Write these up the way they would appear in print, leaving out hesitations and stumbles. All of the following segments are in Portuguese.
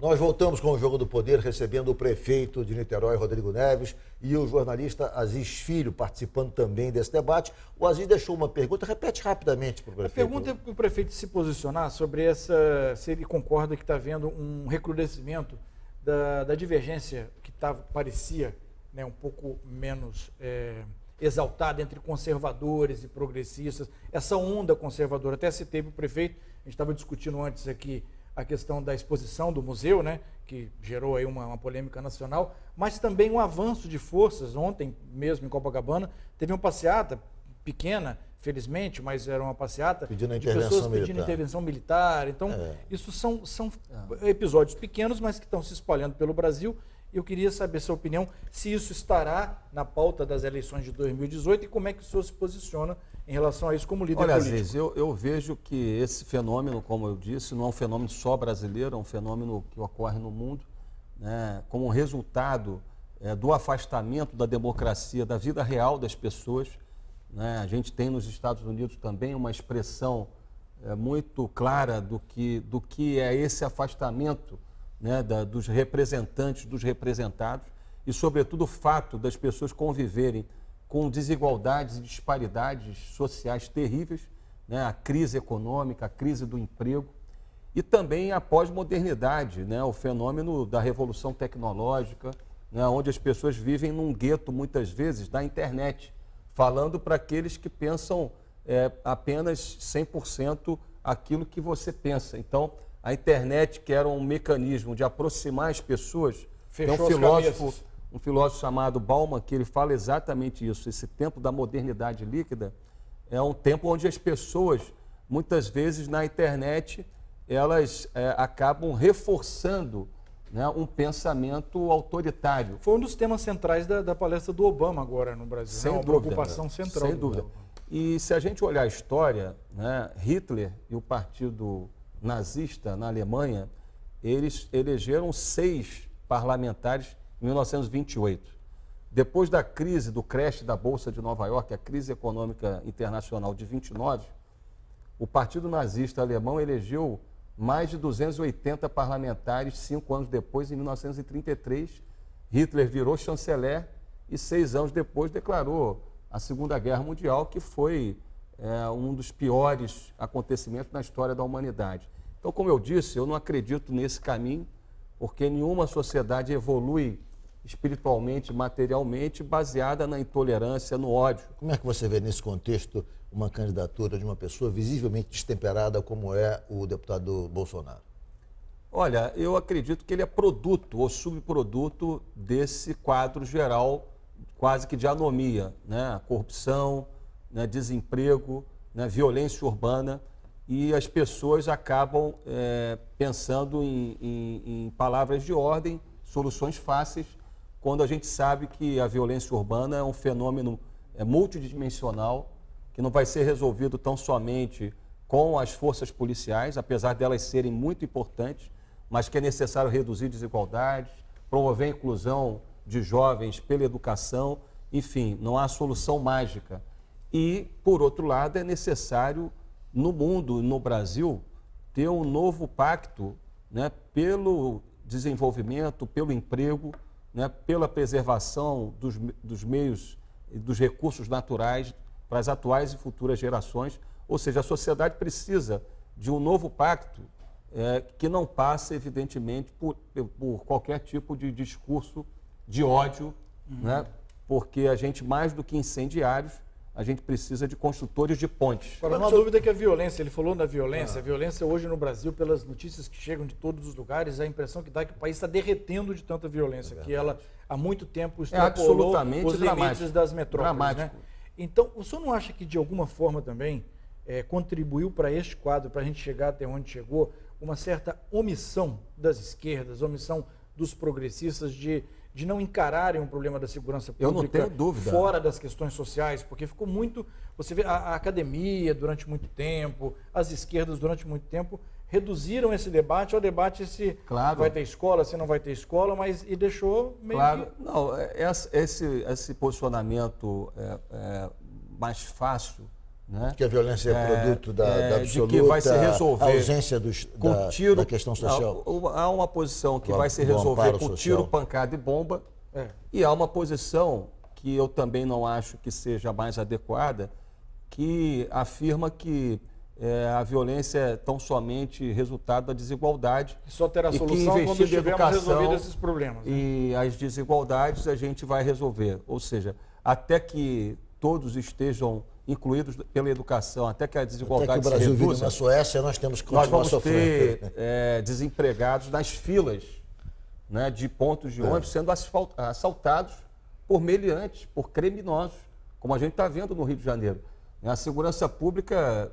Nós voltamos com o Jogo do Poder, recebendo o prefeito de Niterói, Rodrigo Neves, e o jornalista Aziz Filho, participando também desse debate. O Aziz deixou uma pergunta, repete rapidamente para o prefeito. A pergunta é para o prefeito se posicionar sobre se ele concorda que está havendo um recrudescimento da divergência que parecia, né, um pouco menos exaltada entre conservadores e progressistas, essa onda conservadora. Até citei para o prefeito, a gente estava discutindo antes aqui a questão da exposição do museu, né, que gerou aí uma polêmica nacional, mas também um avanço de forças. Ontem mesmo em Copacabana teve uma passeata pequena, felizmente, mas era uma passeata pedindo de pessoas pedindo intervenção militar. Então, isso são episódios pequenos, mas que estão se espalhando pelo Brasil. Eu queria saber sua opinião, se isso estará na pauta das eleições de 2018 e como é que o senhor se posiciona em relação a isso como líder político. Olha, Aziz, eu vejo que esse fenômeno, como eu disse, não é um fenômeno só brasileiro, é um fenômeno que ocorre no mundo, né, como resultado do afastamento da democracia, da vida real das pessoas. Né? A gente tem nos Estados Unidos também uma expressão muito clara do que é esse afastamento, né, dos representantes, dos representados, e, sobretudo, o fato das pessoas conviverem com desigualdades e disparidades sociais terríveis, né, a crise econômica, a crise do emprego, e também a pós-modernidade, né, o fenômeno da revolução tecnológica, né, onde as pessoas vivem num gueto, muitas vezes, da internet, falando para aqueles que pensam apenas 100% aquilo que você pensa. Então, a internet, que era um mecanismo de aproximar as pessoas, tem um filósofo chamado Bauman, que ele fala exatamente isso. Esse tempo da modernidade líquida é um tempo onde as pessoas, muitas vezes na internet, elas acabam reforçando, né, um pensamento autoritário. Foi um dos temas centrais da palestra do Obama agora no Brasil. Sem dúvida, uma preocupação central. Sem dúvida. E se a gente olhar a história, né, Hitler e o partido nazista na Alemanha, eles elegeram 6 parlamentares em 1928. Depois da crise, do crash da Bolsa de Nova York, a crise econômica internacional de 29, o partido nazista alemão elegeu mais de 280 parlamentares 5 anos depois, em 1933. Hitler virou chanceler e 6 anos depois declarou a Segunda Guerra Mundial, que foi um dos piores acontecimentos na história da humanidade. Então, como eu disse, eu não acredito nesse caminho, porque nenhuma sociedade evolui espiritualmente, materialmente, baseada na intolerância, no ódio. Como é que você vê nesse contexto uma candidatura de uma pessoa visivelmente destemperada como é o deputado Bolsonaro? Olha, eu acredito que ele é produto ou subproduto desse quadro geral, quase que de anomia, né? Corrupção, né, desemprego, né, violência urbana, e as pessoas acabam pensando em palavras de ordem, soluções fáceis, quando a gente sabe que a violência urbana é um fenômeno multidimensional, que não vai ser resolvido tão somente com as forças policiais, apesar delas serem muito importantes, mas que é necessário reduzir desigualdades, promover a inclusão de jovens pela educação, enfim, não há solução mágica. E, por outro lado, é necessário, no mundo, no Brasil, ter um novo pacto, né, pelo desenvolvimento, pelo emprego, né, pela preservação dos meios e dos recursos naturais para as atuais e futuras gerações. Ou seja, a sociedade precisa de um novo pacto que não passe, evidentemente, por qualquer tipo de discurso de ódio, né, porque a gente, mais do que incendiários, a gente precisa de construtores de pontes. Agora, não há dúvida que a violência, ele falou da violência, a violência hoje no Brasil, pelas notícias que chegam de todos os lugares, a impressão que dá é que o país está derretendo de tanta violência, que ela há muito tempo extrapolou os limites das metrópoles. Né? Então, o senhor não acha que de alguma forma também contribuiu para este quadro, para a gente chegar até onde chegou, uma certa omissão das esquerdas, omissão dos progressistas de não encararem o problema da segurança pública, eu não tenho dúvida, fora das questões sociais, porque ficou muito... Você vê a academia durante muito tempo, as esquerdas durante muito tempo reduziram esse debate ao debate se vai ter escola, se não vai ter escola, mas e deixou meio que... Não, esse posicionamento mais fácil, né? Que a violência é produto da absoluta de que vai se resolver ausência com tiro, da questão social. Há uma posição que Do vai se do resolver amparo com social. tiro, pancada e bomba, É. e há uma posição que eu também não acho que seja mais adequada, que afirma que a violência é tão somente resultado da desigualdade. Que só terá e que solução quando investindo em tivermos educação resolvido esses problemas. Né? e as desigualdades a gente vai resolver. Ou seja, até que todos estejam incluídos pela educação, até que a Até que desigualdade o Brasil se vire reduza, na Suécia, nós temos que nós continuar vamos sofrendo. ter desempregados nas filas, né, de pontos de ônibus sendo assaltados por meliantes, por criminosos, como a gente está vendo no Rio de Janeiro. A segurança pública,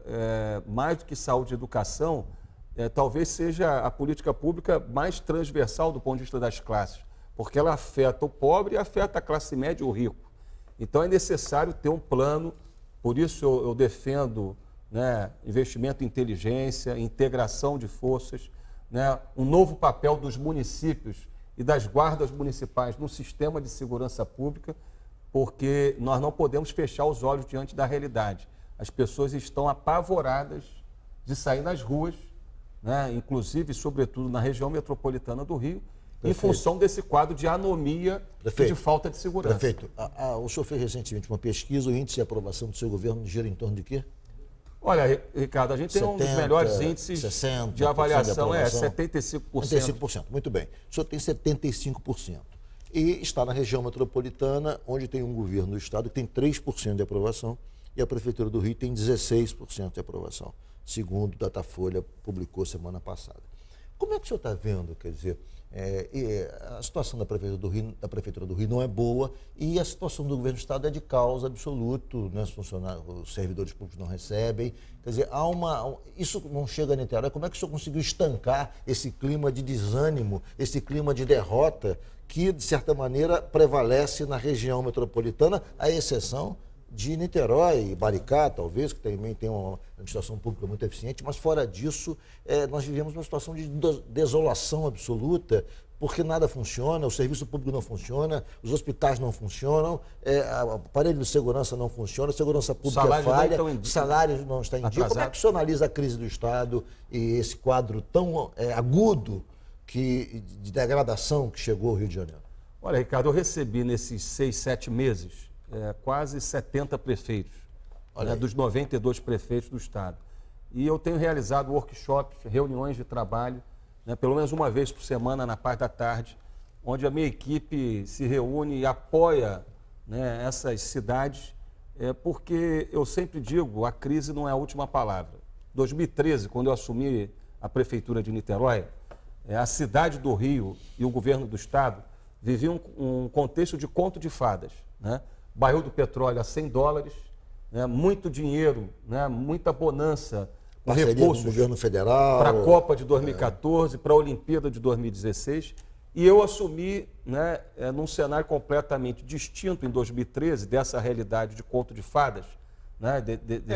mais do que saúde e educação, talvez seja a política pública mais transversal do ponto de vista das classes, porque ela afeta o pobre e afeta a classe média e o rico. Então é necessário ter um plano, por isso eu defendo, né, investimento em inteligência, integração de forças, né, um novo papel dos municípios e das guardas municipais no sistema de segurança pública, porque nós não podemos fechar os olhos diante da realidade. As pessoas estão apavoradas de sair nas ruas, né, inclusive, sobretudo, na região metropolitana do Rio, em função desse quadro de anomia e de falta de segurança. Prefeito, o senhor fez recentemente uma pesquisa, o índice de aprovação do seu governo gira em torno de quê? Olha, Ricardo, a gente tem um dos melhores índices 60% de avaliação, de aprovação. 75%. 75%, muito bem. O senhor tem 75%. E está na região metropolitana, onde tem um governo do estado que tem 3% de aprovação e a Prefeitura do Rio tem 16% de aprovação, segundo o Datafolha publicou semana passada. Como é que o senhor está vendo, quer dizer, a situação da Prefeitura do Rio não é boa e a situação do governo do estado é de caos absoluto, né? Os servidores públicos não recebem, quer dizer, isso não chega a Niterói. Como é que o senhor conseguiu estancar esse clima de desânimo, esse clima de derrota que, de certa maneira, prevalece na região metropolitana, à exceção de Niterói e Maricá, talvez, que também tem uma administração pública muito eficiente, mas fora disso, nós vivemos uma situação de desolação absoluta, porque nada funciona, o serviço público não funciona, os hospitais não funcionam, o aparelho de segurança não funciona, a segurança pública é falha, o salário não está em dia. Como é que o senhor analisa a crise do Estado e esse quadro tão agudo de degradação que chegou ao Rio de Janeiro? Olha, Ricardo, eu recebi nesses 6, 7 meses quase 70 prefeitos, né, dos 92 prefeitos do estado. E eu tenho realizado workshops, reuniões de trabalho, né, pelo menos uma vez por semana, na parte da tarde, onde a minha equipe se reúne e apoia, né, essas cidades, porque eu sempre digo, a crise não é a última palavra. Em 2013, quando eu assumi a Prefeitura de Niterói, a cidade do Rio e o governo do estado viviam um contexto de conto de fadas, né? Barril do petróleo a $100, né? Muito dinheiro, né? Muita bonança, recursos do governo federal para a Copa de 2014, para a Olimpíada de 2016. E eu assumi, né, num cenário completamente distinto em 2013, dessa realidade de conto de fadas. Né,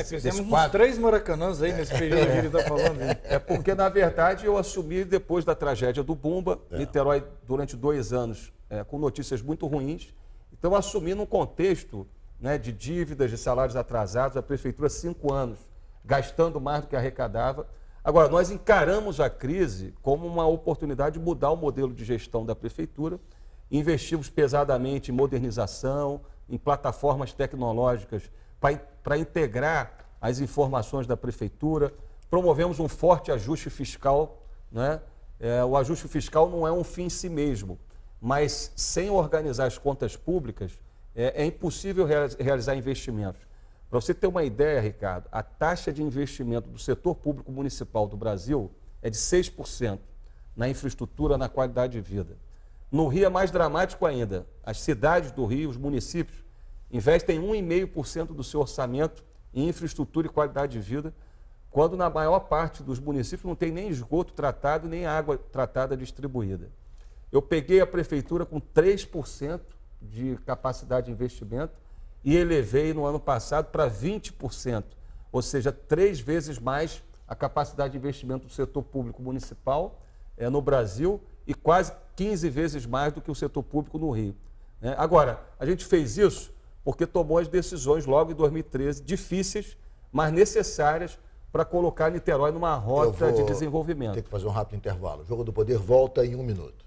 fizemos uns 3 Maracanãs aí nesse período que ele está falando. Porque, na verdade, eu assumi depois da tragédia do Bumba, Niterói, durante 2 anos, com notícias muito ruins. Então, eu assumi num contexto, né, de dívidas, de salários atrasados, a Prefeitura 5 anos, gastando mais do que arrecadava. Agora, nós encaramos a crise como uma oportunidade de mudar o modelo de gestão da Prefeitura, investimos pesadamente em modernização, em plataformas tecnológicas para integrar as informações da Prefeitura, promovemos um forte ajuste fiscal, né? O ajuste fiscal não é um fim em si mesmo, mas sem organizar as contas públicas, é impossível realizar investimentos. Para você ter uma ideia, Ricardo, a taxa de investimento do setor público municipal do Brasil é de 6% na infraestrutura, na qualidade de vida. No Rio é mais dramático ainda. As cidades do Rio, os municípios, investem 1,5% do seu orçamento em infraestrutura e qualidade de vida, quando na maior parte dos municípios não tem nem esgoto tratado, nem água tratada distribuída. Eu peguei a Prefeitura com 3% de capacidade de investimento e elevei no ano passado para 20%, ou seja, 3 vezes mais a capacidade de investimento do setor público municipal no Brasil e quase 15 vezes mais do que o setor público no Rio. Agora, a gente fez isso porque tomou as decisões logo em 2013, difíceis, mas necessárias para colocar Niterói numa rota de desenvolvimento. Tem que fazer um rápido intervalo. O Jogo do Poder volta em 1 minuto.